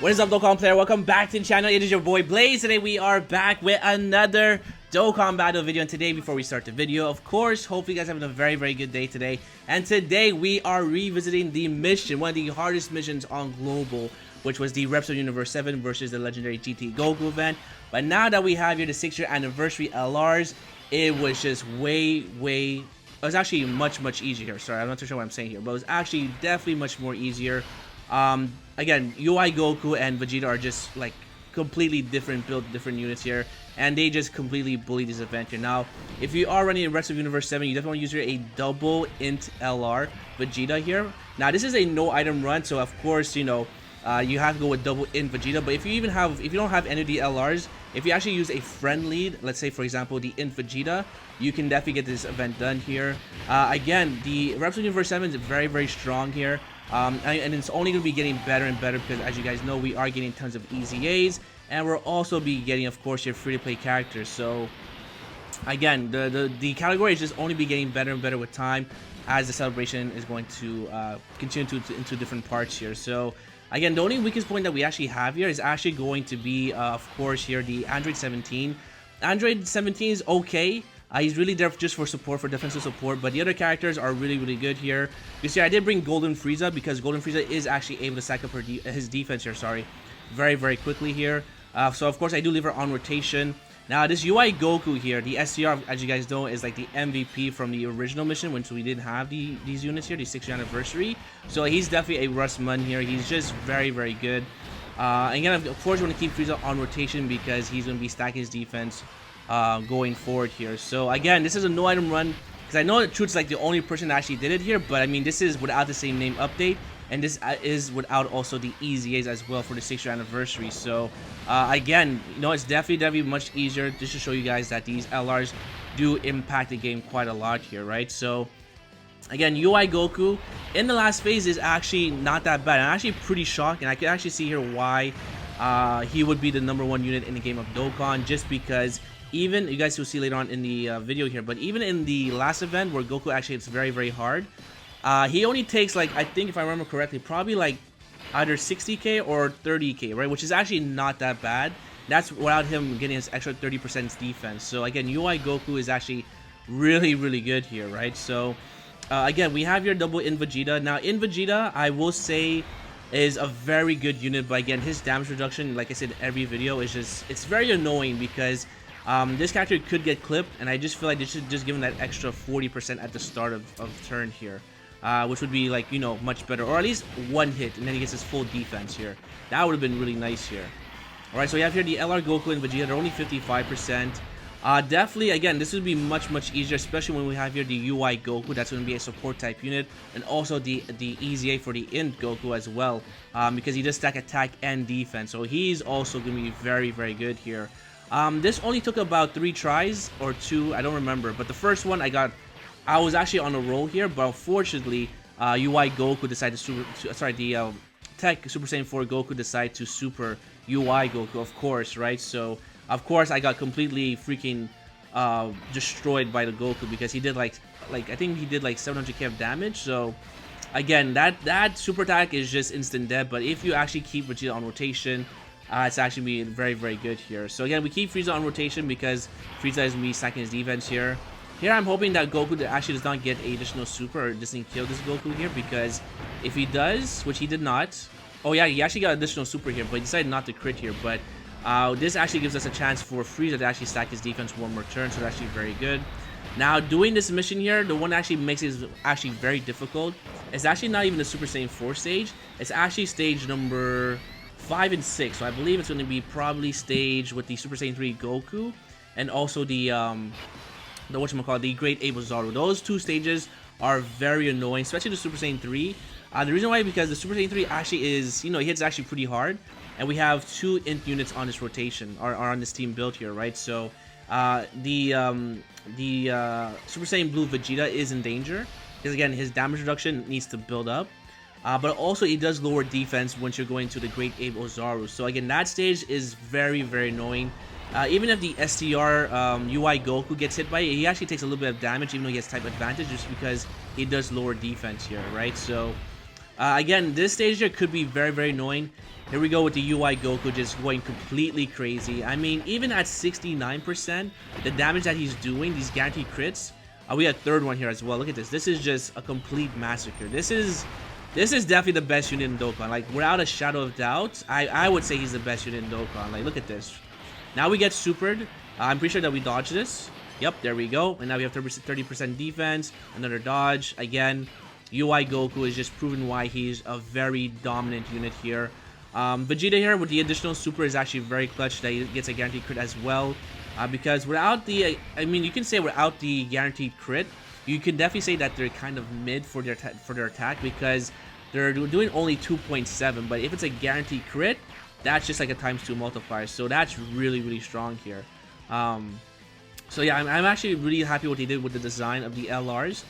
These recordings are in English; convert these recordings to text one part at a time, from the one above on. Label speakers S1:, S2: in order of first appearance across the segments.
S1: What is up, Dokkan player? Welcome back to the channel. It is your boy Blaze. Today we are back with another Dokkan battle video. And today, before we start the video, of course, hopefully you guys are having a very good day today. And today we are revisiting the mission, one of the hardest missions on Global, which was the Reps of Universe 7 versus the legendary GT Goku event. But now that we have here the 6-year anniversary LRs, it was just it was actually much easier. Sorry, I'm not too sure what I'm saying here, but it was actually definitely much more easier. Again, UI Goku and Vegeta are just like completely different build, different units here, and they just completely bully this event here. Now, if you are running a Reps of Universe 7, you definitely want to use a double int LR Vegeta here. Now, this is a no item run, so of course, you know, you have to go with double int Vegeta. But if you don't have any of the LRs, if you actually use a friend lead, let's say for example the int Vegeta, you can definitely get this event done here. Again, the Reps of Universe 7 is very strong here. And it's only going to be getting better and better because, as you guys know, we are getting tons of EZAs, and we'll also be getting, of course, your free-to-play characters. So, again, the category is just only be getting better and better with time as the celebration is going to continue into different parts here. So, again, the only weakest point that we actually have here is actually going to be, of course, here the Android 17. Android 17 is okay. He's really there just for support, for defensive support, but the other characters are really good here. You see, I did bring Golden Frieza because Golden Frieza is actually able to stack up his defense here, sorry, very quickly here. So, of course, I do leave her on rotation. Now, this UI Goku here, the SCR, as you guys know, is like the MVP from the original mission, when we didn't have these units here, the 6th anniversary. So, he's definitely a Rust Mun here. He's just very good. Again, of course, you want to keep Frieza on rotation because he's going to be stacking his defense going forward here. So again, this is a no item run because I know that Truth's like the only person that actually did it here, but I mean, this is without the same name update, and this is without also the EZAs as well for the 6th anniversary. So again, you know, it's definitely much easier just to show you guys that these LRs do impact the game quite a lot here, right? So again, UI Goku in the last phase is actually not that bad. I'm actually pretty shocked, and I can actually see here why he would be the #1 unit in the game of Dokkan, just because even, you guys will see later on in the video here, but even in the last event where Goku actually hits very hard, he only takes, like, I think if I remember correctly, probably like either 60k or 30k, right? Which is actually not that bad. That's without him getting his extra 30% defense. So again, UI Goku is actually really good here, right? So again, we have your double in Vegeta. Now, in Vegeta, I will say, is a very good unit, but again, his damage reduction, like I said in every video, is just, it's very annoying because this character could get clipped, and I just feel like they should just give him that extra 40% at the start of turn here, which would be, like, you know, much better, or at least one hit, and then he gets his full defense here. That would have been really nice here. Alright, so we have here the LR Goku and Vegeta. They're only 55%. Definitely, again, this would be much easier, especially when we have here the UI Goku. That's going to be a support type unit, and also the EZA for the int Goku as well, because he does stack attack and defense, so he's also going to be very good here. This only took about 3 tries or 2, I don't remember, but the first one I was actually on a roll here, but unfortunately, UI Goku decided the Tech Super Saiyan 4 Goku decided to super UI Goku, of course, right? So, of course, I got completely freaking destroyed by the Goku because he did like I think he did like 700k of damage. So, again, that super attack is just instant death, but if you actually keep Vegeta on rotation, it's actually being very good here. So again, we keep Frieza on rotation because Frieza is going to be stacking his defense here. Here, I'm hoping that Goku actually does not get an additional super or doesn't kill this Goku here, because if he does, which he did not, oh yeah, he actually got additional super here, but he decided not to crit here. But this actually gives us a chance for Frieza to actually stack his defense one more turn, so that's actually very good. Now, doing this mission here, the one that actually makes it actually very difficult, it's actually not even the Super Saiyan 4 stage, it's actually stage number 5 and 6, so I believe it's going to be probably stage with the Super Saiyan 3 Goku, and also the whatchamacallit, the Great Ape Ozaru. Those 2 stages are very annoying, especially the Super Saiyan 3. The reason why is because the Super Saiyan 3 actually is, you know, he hits actually pretty hard, and we have 2 int units on this rotation, or on this team build here, right? So the Super Saiyan Blue Vegeta is in danger because, again, his damage reduction needs to build up. But also, it does lower defense once you're going to the Great Ape Ozaru. So again, that stage is very annoying. Even if the STR UI Goku gets hit by it, he actually takes a little bit of damage, even though he has type advantage, just because he does lower defense here, right? So Again, this stage here could be very, very annoying. Here we go with the UI Goku just going completely crazy. I mean, even at 69%, the damage that he's doing, these guaranteed crits. We got a third one here as well. Look at this. This is just a complete massacre. This is definitely the best unit in Dokkan. Like, without a shadow of doubt, I would say he's the best unit in Dokkan. Like, look at this. Now we get supered. I'm pretty sure that we dodge this. Yep, there we go. And now we have 30% defense. Another dodge. Again, UI Goku is just proving why he's a very dominant unit here. Vegeta here with the additional super is actually very clutch that he gets a guaranteed crit as well. Because without the, I mean, you can say without the guaranteed crit, you can definitely say that they're kind of mid for their attack because they're doing only 2.7. But if it's a guaranteed crit, that's just like a ×2 multiplier. So that's really, really strong here. So yeah, I'm actually really happy what they did with the design of the LRs.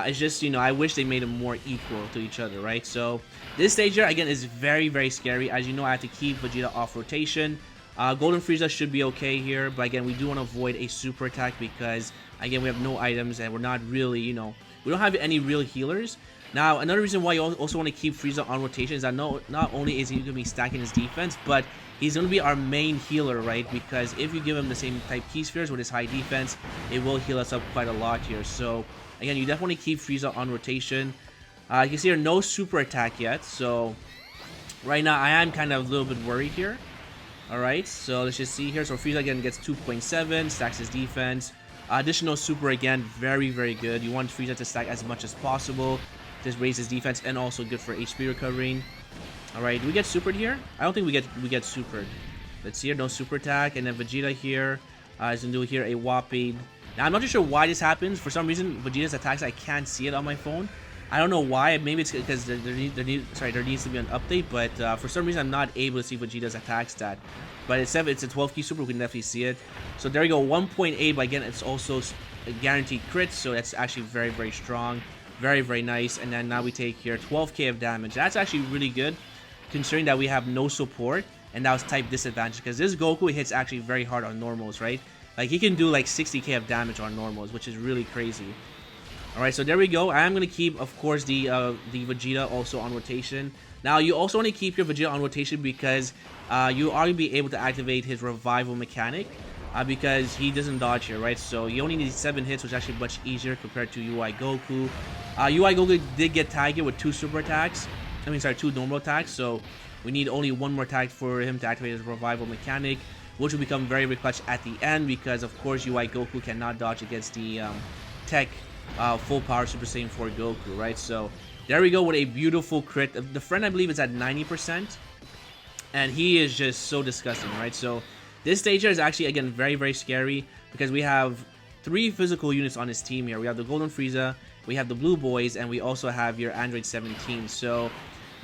S1: It's just, you know, I wish they made them more equal to each other, right? So this stage here, again, is very, very scary. As you know, I have to keep Vegeta off rotation. Golden Frieza should be okay here, but again, we do want to avoid a super attack because, again, we have no items and we're not really, you know, we don't have any real healers. Now, another reason why you also want to keep Frieza on rotation is that not only is he going to be stacking his defense, but he's going to be our main healer, right? Because if you give him the same type key spheres with his high defense, it will heal us up quite a lot here. So, again, you definitely keep Frieza on rotation. You can see here, no super attack yet. So, right now, I am kind of a little bit worried here. Alright, so let's just see here. So, Frieza again gets 2.7, stacks his defense. Additional super again, very, very good. You want Frieza to stack as much as possible. Just raise his defense and also good for HP recovering. Alright, do we get supered here? I don't think we get supered. Let's see here, no super attack. And then Vegeta here is going to do here a whopping. Now, I'm not too sure why this happens. For some reason, Vegeta's attacks, I can't see it on my phone. I don't know why. Maybe it's because there needs to be an update. But for some reason, I'm not able to see Vegeta's attack stat. But it's a 12 key super. We can definitely see it. So there we go, 1.8. But again, it's also a guaranteed crit. So that's actually very, very strong. Very, very nice. And then now we take here 12k of damage. That's actually really good, considering that we have no support. And that was type disadvantage. Because this Goku hits actually very hard on normals, right? Like, he can do like 60k of damage on normals, which is really crazy. Alright, so there we go. I am going to keep, of course, the Vegeta also on rotation. Now, you also want to keep your Vegeta on rotation because you are going to be able to activate his revival mechanic. Because he doesn't dodge here, right? So you only need 7 hits, which is actually much easier compared to UI Goku. UI Goku did get tagged with 2 super attacks. I mean, sorry, 2 normal attacks. So we need only 1 more attack for him to activate his revival mechanic, which will become very, very clutch at the end because, of course, UI Goku cannot dodge against the Tech Full Power Super Saiyan 4 Goku, right? So there we go with a beautiful crit. The friend, I believe, is at 90%, and he is just so disgusting, right? So this stage here is actually, again, very, very scary because we have 3 physical units on his team here. We have the Golden Frieza, we have the Blue Boys, and we also have your Android 17. So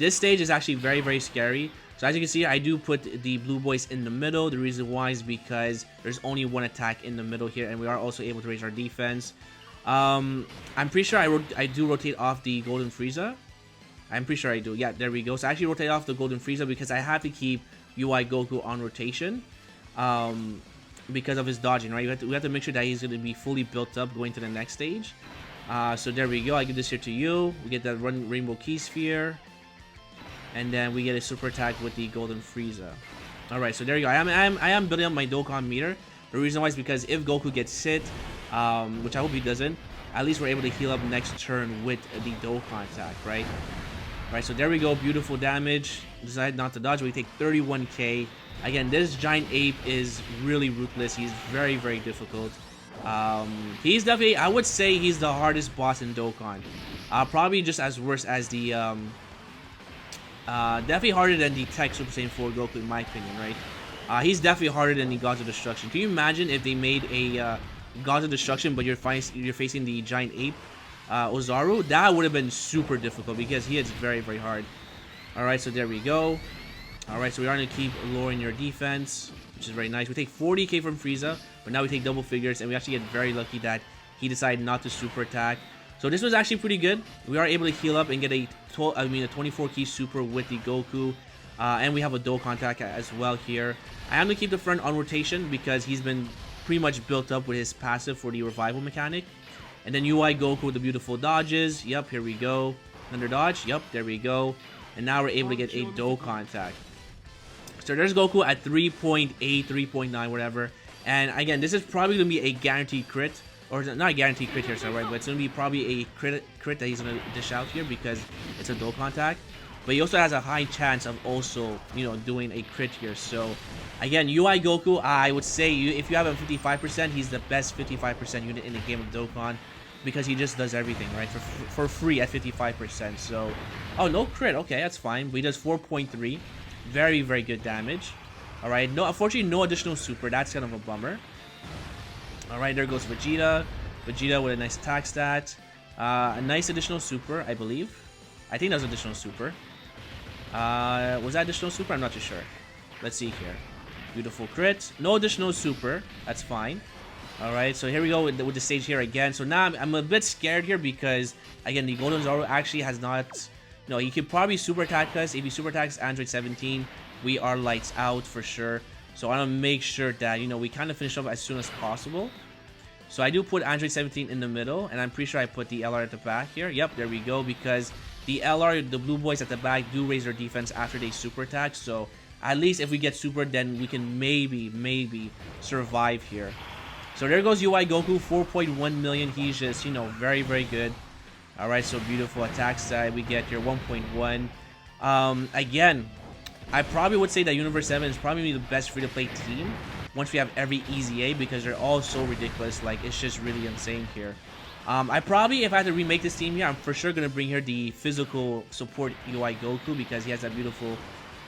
S1: this stage is actually very, very scary. So as you can see, I do put the Blue Boys in the middle. The reason why is because there's only 1 attack in the middle here, and we are also able to raise our defense. I'm pretty sure I do rotate off the Golden Frieza. I'm pretty sure I do. Yeah, there we go. So I actually rotate off the Golden Frieza because I have to keep UI Goku on rotation. Because of his dodging, right? We have to make sure that he's going to be fully built up going to the next stage. So there we go. I give this here to you. We get that Rainbow Key Sphere. And then we get a super attack with the Golden Frieza. Alright, so there you go. I am building up my Dokkan meter. The reason why is because if Goku gets hit, which I hope he doesn't, at least we're able to heal up next turn with the Dokkan attack, right? Alright, so there we go. Beautiful damage. Decide not to dodge. We take 31k. Again, this giant ape is really ruthless. He's very, very difficult. He's definitely, I would say he's the hardest boss in Dokkan. Probably just as worse as the, definitely harder than the Tech Super Saiyan 4 Goku in my opinion, right? He's definitely harder than the Gods of Destruction. Can you imagine if they made a Gods of Destruction, but you're facing the giant ape, Ozaru? That would have been super difficult because he hits very, very hard. Alright, so there we go. Alright, so we are going to keep lowering your defense, which is very nice. We take 40k from Frieza, but now we take double figures, and we actually get very lucky that he decided not to super attack. So this was actually pretty good. We are able to heal up and get a 24 key super with the Goku. And we have a Dokkan attack as well here. I am going to keep the friend on rotation because he's been pretty much built up with his passive for the revival mechanic. And then UI Goku with the beautiful dodges. Yep, here we go. Under dodge. Yep, there we go. And now we're able to get a Dokkan attack. So there's Goku at 3.8, 3.9, whatever. And again, this is probably going to be a guaranteed crit. Or not a guaranteed crit here, sorry, right? But it's going to be probably a crit that he's going to dish out here because it's a Dokkan attack. But he also has a high chance of also, you know, doing a crit here. So again, UI Goku, I would say if you have a 55%, he's the best 55% unit in the game of Dokkan. Because he just does everything, right? For free at 55%. So, oh, no crit. Okay, that's fine. But he does 4.3. Very, very good damage. Alright, no, unfortunately, no additional super. That's kind of a bummer. Alright, there goes Vegeta. Vegeta with a nice attack stat. A nice additional super, I believe. I think that was additional super. Was that additional super? I'm not too sure. Let's see here. Beautiful crit. No additional super. That's fine. Alright, so here we go with the stage here again. So now I'm a bit scared here because, again, the Golden Zoro actually has not... No, he could probably super attack us. If he super attacks Android 17, we are lights out for sure. So I want to make sure that, you know, we kind of finish off as soon as possible. So I do put Android 17 in the middle, and I'm pretty sure I put the LR at the back here. Yep, there we go, because the LR, the blue boys at the back, do raise their defense after they super attack. So at least if we get super, then we can maybe survive here. So there goes UI Goku, 4.1 million. He's just, you know, very, very good. Alright, so beautiful attack side. We get here 1.1. Again, I probably would say that Universe 7 is probably the best free-to-play team once we have every easy A, because they're all so ridiculous. Like, it's just really insane here. I probably, if I had to remake this team here, I'm for sure going to bring here the physical support UI Goku, because he has that beautiful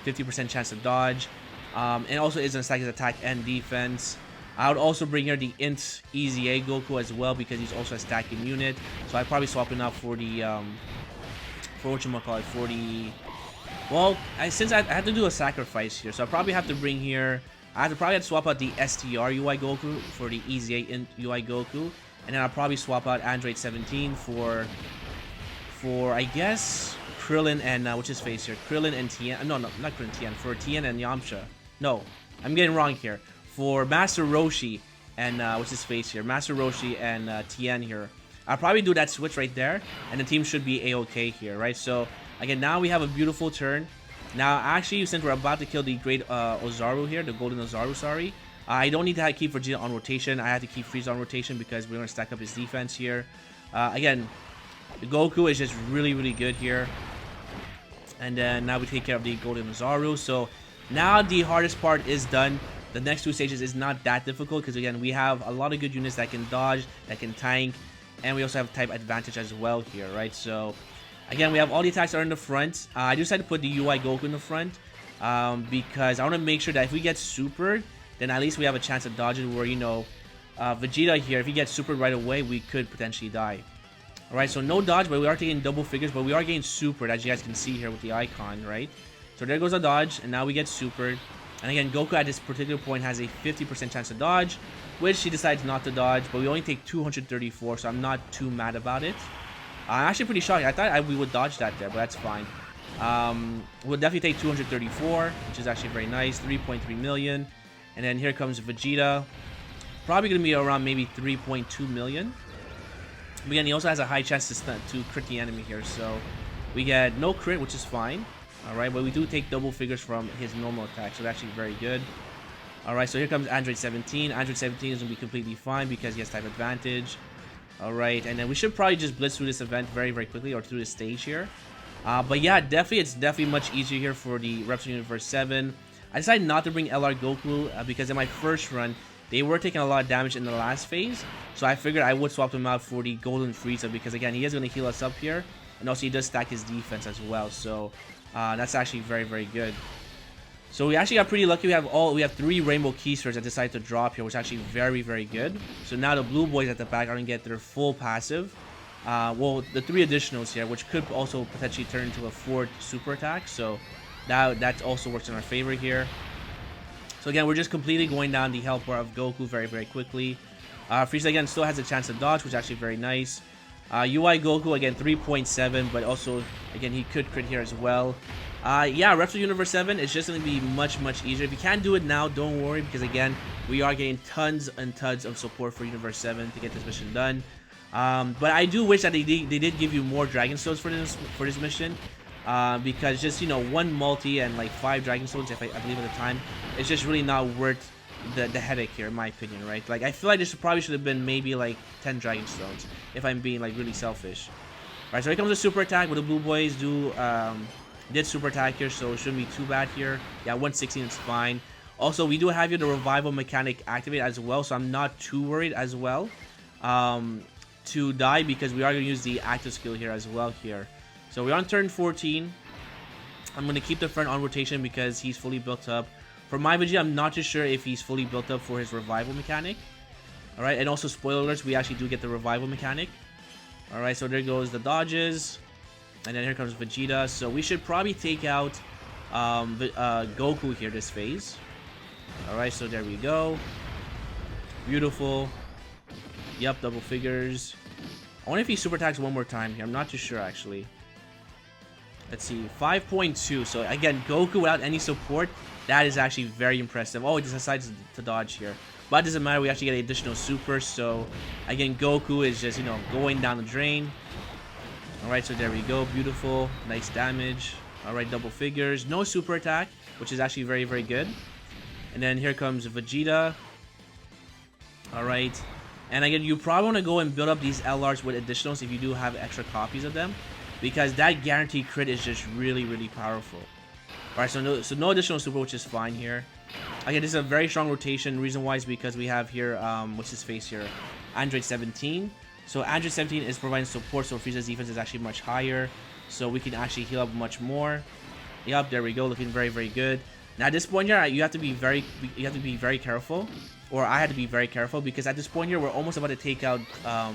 S1: 50% chance to dodge. And also is going to stack his attack and defense. I would also bring here the Int Easy A Goku as well, because he's also a stacking unit. So I'd probably swap him out for the, well, since I had to do a sacrifice here, so I probably have to bring here, probably have to swap out the STR UI Goku for the Easy A Int UI Goku. And then I'll probably swap out Android 17 for I guess, Krillin and, what's his face here? Krillin and Tien, no, not Krillin, Tien, for Tien and Yamcha. No, I'm getting wrong here. For Master Roshi and, what's his face here? Master Roshi and Tien here. I'll probably do that switch right there, and the team should be A-okay here, right? So, again, now we have a beautiful turn. Now, actually, since we're about to kill the great Ozaru here, the Golden Ozaru, sorry, I don't need to keep Vegeta on rotation. I have to keep Frieza on rotation because we're going to stack up his defense here. Again, the Goku is just really, really good here. And then now we take care of the Golden Ozaru. So, now the hardest part is done. The next two stages is not that difficult because, again, we have a lot of good units that can dodge, that can tank, and we also have type advantage as well here, right? So, again, we have all the attacks that are in the front. I decided to put the UI Goku in the front because I want to make sure that if we get supered, then at least we have a chance of dodging where, you know, Vegeta here, if he gets supered right away, we could potentially die. Alright, so no dodge, but we are taking double figures, but we are getting supered, as you guys can see here with the icon, right? So there goes a dodge, and now we get supered. And again, Goku at this particular point has a 50% chance to dodge, which he decides not to dodge, but we only take 234, so I'm not too mad about it. I'm actually pretty shocked. I thought we would dodge that there, but that's fine. We'll definitely take 234, which is actually very nice. 3.3 million. And then here comes Vegeta. Probably going to be around maybe 3.2 million. But again, he also has a high chance to crit the enemy here, so we get no crit, which is fine. Alright, but we do take double figures from his normal attack, so that's actually very good. Alright, so here comes Android 17. Android 17 is going to be completely fine because he has type advantage. Alright, and then we should probably just blitz through this event very, very quickly, or through this stage here. But yeah, it's definitely much easier here for the Reps Universe 7. I decided not to bring LR Goku because in my first run, they were taking a lot of damage in the last phase. So I figured I would swap them out for the Golden Frieza because, again, he is going to heal us up here. And also, he does stack his defense as well. So that's actually very, very good. So we actually got pretty lucky. We have 3 Rainbow Keysters that decided to drop here, which is actually very, very good. So now the blue boys at the back are going to get their full passive. Well, the 3 additionals here, which could also potentially turn into a 4th super attack. So that also works in our favor here. So again, we're just completely going down the health bar of Goku very, very quickly. Frieza, again, still has a chance to dodge, which is actually very nice. UI Goku, again, 3.7, but also, again, he could crit here as well. Yeah, Reps of Universe 7 is just going to be much, much easier. If you can't do it now, don't worry, because, again, we are getting tons and tons of support for Universe 7 to get this mission done. But I do wish that they did give you more Dragon Stones for this mission. Because just, you know, one multi and like 5 Dragon Stones, I believe at the time, it's just really not worth the headache here, in my opinion, right? Like, I feel like this probably should have been maybe like 10 Dragon Stones, if I'm being like really selfish. Alright, so here comes the super attack, but the blue boys did super attack here, so it shouldn't be too bad here. Yeah, 116 is fine. Also, we do have here the revival mechanic activated as well, so I'm not too worried as well to die, because we are going to use the active skill here as well here. So we're on turn 14. I'm going to keep the friend on rotation because he's fully built up. For my Vegeta, I'm not too sure if he's fully built up for his revival mechanic. Alright, and also spoiler alerts, we actually do get the revival mechanic. Alright, so there goes the dodges. And then here comes Vegeta. So we should probably take out Goku here this phase. Alright, so there we go. Beautiful. Yep, double figures. I wonder if he super attacks one more time here. I'm not too sure, actually. Let's see. 5.2. So, again, Goku without any support. That is actually very impressive. Oh, he decides to dodge here. But it doesn't matter. We actually get an additional super. So, again, Goku is just, you know, going down the drain. Alright, so there we go. Beautiful. Nice damage. Alright, double figures. No super attack, which is actually very, very good. And then here comes Vegeta. Alright. And again, you probably want to go and build up these LRs with additionals if you do have extra copies of them, because that guaranteed crit is just really, really powerful. Alright, so no additional super, which is fine here. Again, this is a very strong rotation. Reason why is because we have here, what's his face here? Android 17. So Android 17 is providing support, so Frieza's defense is actually much higher. So we can actually heal up much more. Yep, there we go, looking very, very good. Now at this point here, you have to be very careful. Or I had to be very careful, because at this point here, we're almost about to take out,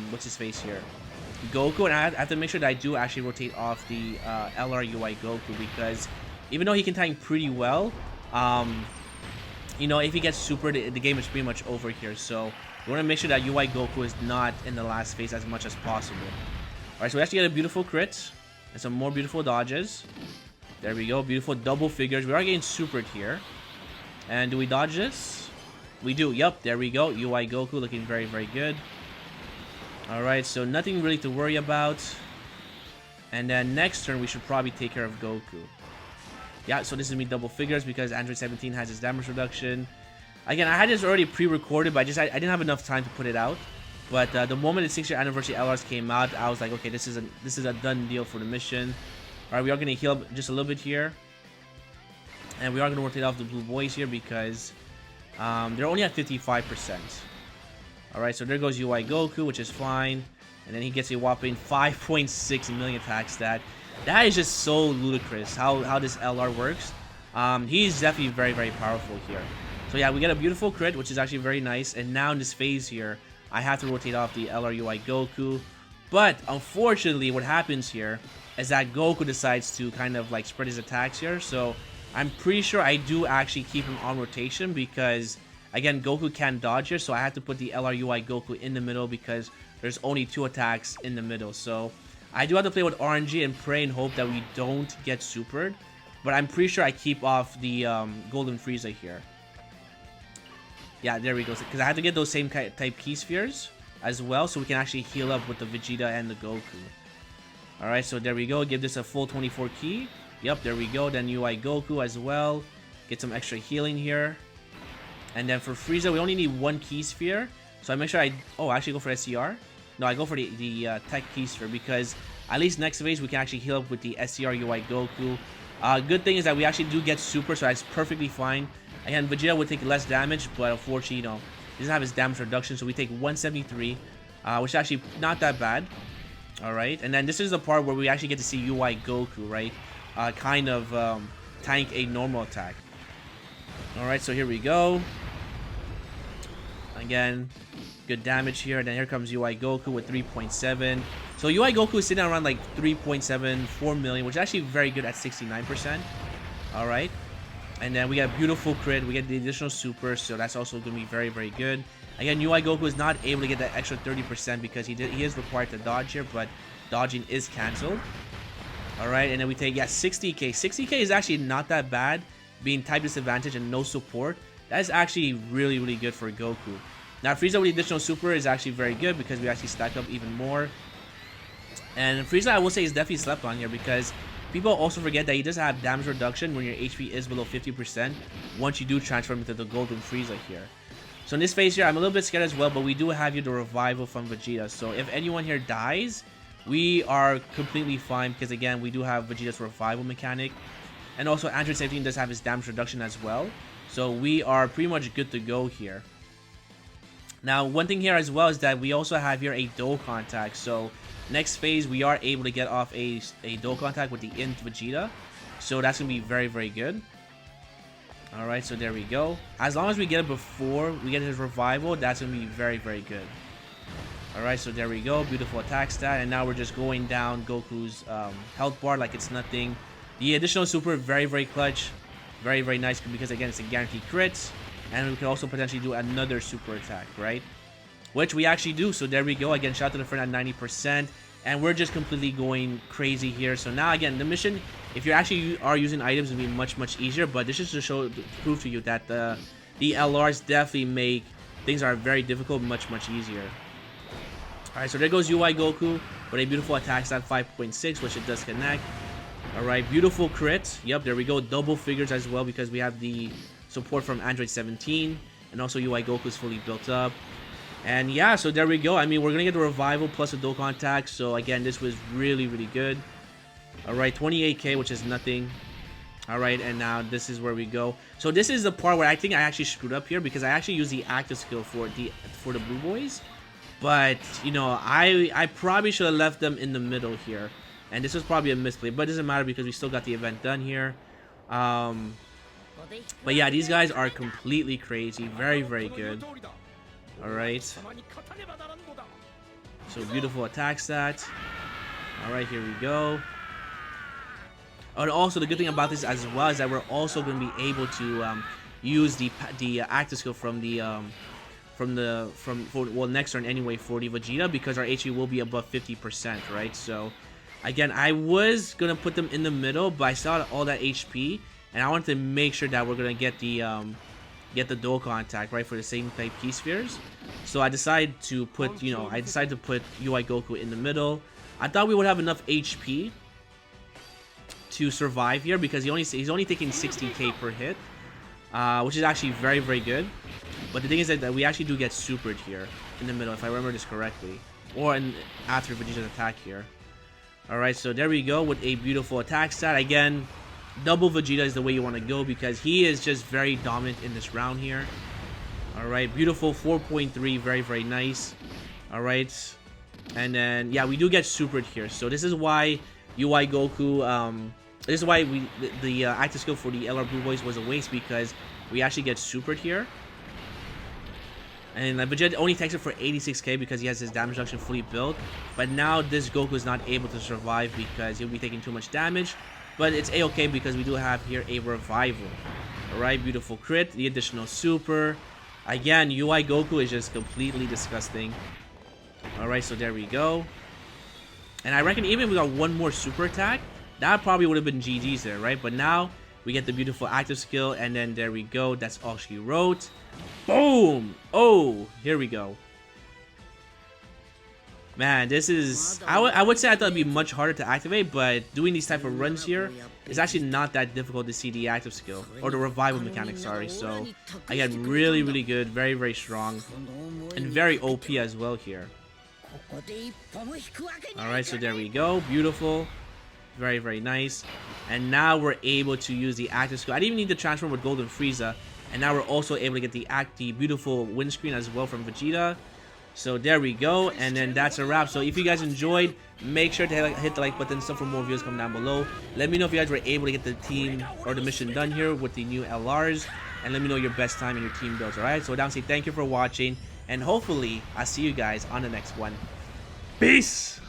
S1: what's his face here? Goku, and I have to make sure that I do actually rotate off the LR UI Goku, because even though he can tank pretty well, you know, if he gets super, the game is pretty much over here. So we want to make sure that UI Goku is not in the last phase as much as possible. Alright, so we actually get a beautiful crit and some more beautiful dodges. There we go, beautiful double figures. We are getting supered here. And do we dodge this? We do. Yep, there we go. UI Goku looking very, very good. Alright, so nothing really to worry about. And then next turn, we should probably take care of Goku. Yeah, so this is me double figures because Android 17 has his damage reduction. Again, I had this already pre-recorded, but I didn't have enough time to put it out. But the moment the 6-year anniversary LRs came out, I was like, okay, this is a done deal for the mission. Alright, we are going to heal up just a little bit here. And we are going to rotate off the blue boys here because they're only at 55%. Alright, so there goes UI Goku, which is fine. And then he gets a whopping 5.6 million attack stat. That is just so ludicrous how this LR works. He's definitely very, very powerful here. So yeah, we get a beautiful crit, which is actually very nice. And now in this phase here, I have to rotate off the LR UI Goku. But unfortunately, what happens here is that Goku decides to kind of like spread his attacks here. So I'm pretty sure I do actually keep him on rotation because, again, Goku can dodge here. So I have to put the LR UI Goku in the middle because there's only 2 attacks in the middle. So I do have to play with RNG and pray and hope that we don't get supered. But I'm pretty sure I keep off the Golden Frieza here. Yeah, there we go. Because I have to get those same type key spheres as well, so we can actually heal up with the Vegeta and the Goku. Alright, so there we go. Give this a full 24 key. Yep, there we go. Then UI Goku as well. Get some extra healing here. And then for Frieza, we only need 1 key sphere. So I make sure I actually go for SCR. No, I go for the tech key sphere because at least next phase we can actually heal up with the SCR UI Goku. Good thing is that we actually do get super, so that's perfectly fine. Again, Vegeta would take less damage, but unfortunately, you know, he doesn't have his damage reduction, so we take 173, which is actually not that bad. Alright, and then this is the part where we actually get to see UI Goku, right? Kind of tank a normal attack. Alright, so here we go. Again, good damage here, and then here comes UI Goku with 3.7. So UI Goku is sitting around like 3.74 million, which is actually very good at 69%. Alright. And then we got a beautiful crit, we get the additional super, so that's also going to be very, very good. Again, UI Goku is not able to get that extra 30% because he is required to dodge here, but dodging is cancelled. Alright, and then we take, 60k. 60k is actually not that bad, being type disadvantage and no support. That is actually really, really good for Goku. Now Frieza with the additional super is actually very good because we actually stack up even more. And Frieza, I will say, is definitely slept on here because people also forget that he does have damage reduction when your HP is below 50% once you do transform into the Golden Frieza here. So in this phase here, I'm a little bit scared as well, but we do have here the revival from Vegeta. So if anyone here dies, we are completely fine because, again, we do have Vegeta's revival mechanic. And also Android 17 does have his damage reduction as well. So we are pretty much good to go here. Now, one thing here as well is that we also have here a Dokkan attack. So next phase, we are able to get off a Dokkan attack with the Int Vegeta. So that's going to be very, very good. Alright, so there we go. As long as we get it before we get his revival, that's going to be very, very good. Alright, so there we go. Beautiful attack stat. And now we're just going down Goku's health bar like it's nothing. The additional super, very, very clutch. Very, very nice because, again, it's a guaranteed crit. And we can also potentially do another super attack, right? Which we actually do. So there we go. Again, shout out to the friend at 90%. And we're just completely going crazy here. So now, again, the mission, if you actually are using items, it'll be much, much easier. But this is to prove to you that the LRs definitely make things are very difficult much, much easier. Alright, so there goes UI Goku with a beautiful attack stat 5.6, which it does connect. Alright, beautiful crit. Yep, there we go. Double figures as well because we have the support from Android 17. And also UI Goku is fully built up. And yeah, so there we go. I mean, we're going to get the revival plus a Dokkan attack. So again, this was really, really good. Alright, 28k, which is nothing. Alright, and now this is where we go. So this is the part where I think I actually screwed up here because I actually used the active skill for the Blue Boys. But, you know, I probably should have left them in the middle here. And this was probably a misplay, but it doesn't matter because we still got the event done here. But yeah, these guys are completely crazy. Very, very good. Alright. So beautiful attack stat. Alright, here we go. And also the good thing about this as well is that we're also going to be able to use the active skill from well, next turn anyway for the Vegeta because our HP will be above 50%, right? So again, I was gonna put them in the middle, but I saw all that HP and I wanted to make sure that we're gonna get the Dokkan attack, right, for the same type key spheres. So I decided to put, you know, UI Goku in the middle. I thought we would have enough HP to survive here because he's only taking 60k per hit, which is actually very, very good. But the thing is that we actually do get supered here in the middle, if I remember this correctly, or after Vegeta's attack here. Alright, so there we go with a beautiful attack stat. Again, double Vegeta is the way you want to go because he is just very dominant in this round here. Alright, beautiful 4.3, very, very nice. Alright, and then, yeah, we do get supered here. So this is why UI Goku, this is why the active skill for the LR Blue Boys was a waste because we actually get supered here. And Vegeta only takes it for 86k because he has his damage reduction fully built. But now this Goku is not able to survive because he'll be taking too much damage. But it's a-okay because we do have here a revival. Alright, beautiful crit, the additional super. Again, UI Goku is just completely disgusting. Alright, so there we go. And I reckon even if we got one more super attack, that probably would have been GG's there, right? But now we get the beautiful active skill, and then there we go. That's all she wrote. Boom! Oh, here we go. Man, this is... I would say I thought it'd be much harder to activate, but doing these type of runs here is actually not that difficult to see the active skill. Or the revival mechanic, sorry. So, again, really, really good. Very, very strong. And very OP as well here. Alright, so there we go. Beautiful. Very, very nice. And now we're able to use the active skill. I didn't even need to transform with Golden Frieza. And now we're also able to get the beautiful windscreen as well from Vegeta. So there we go. And then that's a wrap. So if you guys enjoyed, make sure to hit the like button. So for more videos, come down below. Let me know if you guys were able to get the team or the mission done here with the new LRs. And let me know your best time in your team builds. Alright, so down say thank you for watching. And hopefully, I'll see you guys on the next one. Peace!